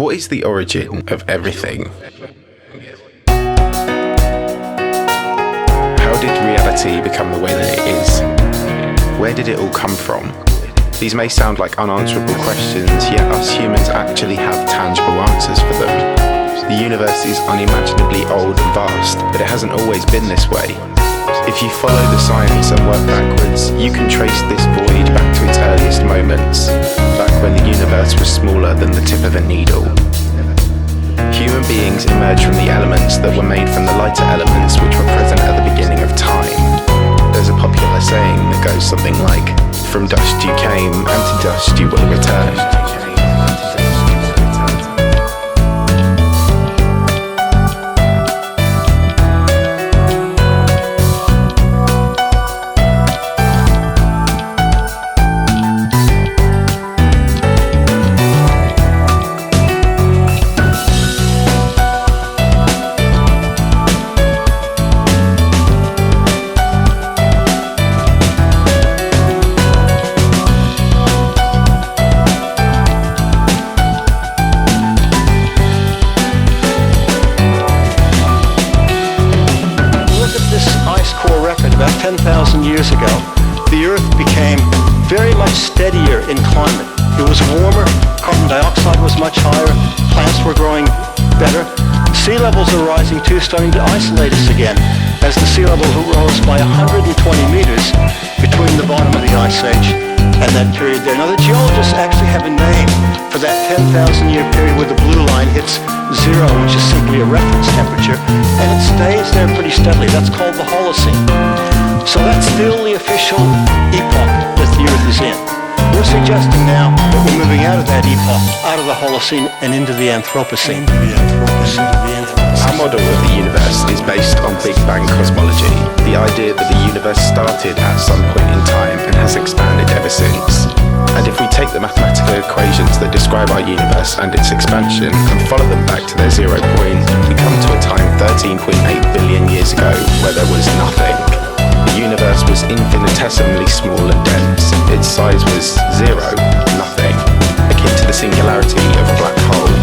What is the origin of everything? How did reality become the way that it is? Where did it all come from? These may sound like unanswerable questions, yet us humans actually have tangible answers for them. The universe is unimaginably old and vast, but it hasn't always been this way. If you follow the science and work backwards, you can trace this void back to its earliest moments, back when the universe was smaller than the tip of a needle. Human beings emerged from the elements that were made from the lighter elements which were present at the beginning of time. There's a popular saying that goes something like, "From dust you came, and to dust you will return." About 10,000 years ago, the Earth became very much steadier in climate. It was warmer, carbon dioxide was much higher, plants were growing better. Sea levels are rising too, starting to isolate us again, as the sea level rose by 120 meters between the bottom of the Ice Age and that period there. Now, the geologists actually have a name for that 10,000-year period where the blue line hits zero, which is simply a reference temperature, and it stays there pretty steadily. That's called the Holocene. So that's still the official epoch that the Earth is in. We're suggesting now that we're moving out of that epoch, out of the Holocene and into the Anthropocene. Our model of the universe is based on Big Bang cosmology, the idea that the universe started at some point in time and has expanded ever since. And if we take the mathematical equations that describe our universe and its expansion and follow them back to their 0 point, we come to a time 13.8 billion years ago where there was nothing. The universe was infinitesimally small and dense. Its size was zero, nothing, akin to the singularity of a black hole.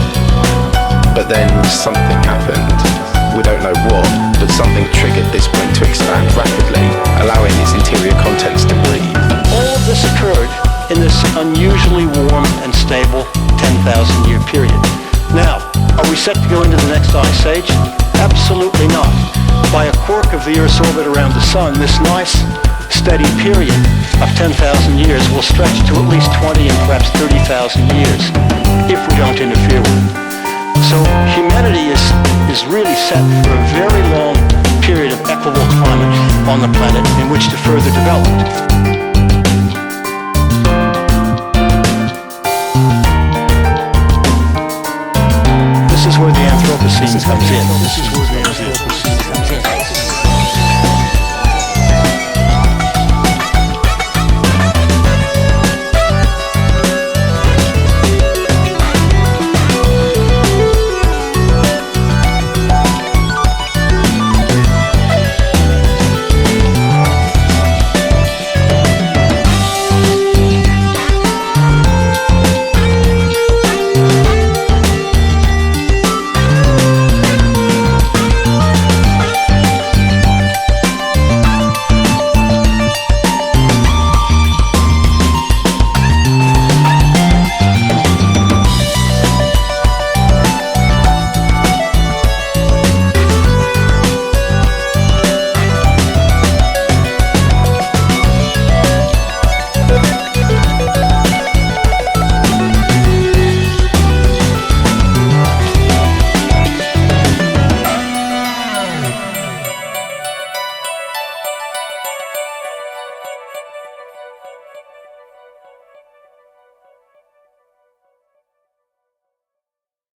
But then something happened. We don't know what, but something triggered this point to expand rapidly, allowing its interior contents to breathe. All of this occurred in this unusually warm and stable 10,000-year period. Now, are we set to go into the next ice age? Absolutely not. By a quirk of the Earth's orbit around the Sun, this nice, steady period of 10,000 years will stretch to at least 20 and perhaps 30,000 years if we don't interfere with it. So humanity is really set for a very long period of equable climate on the planet in which to further develop. This is where the Anthropocene comes in. This is where the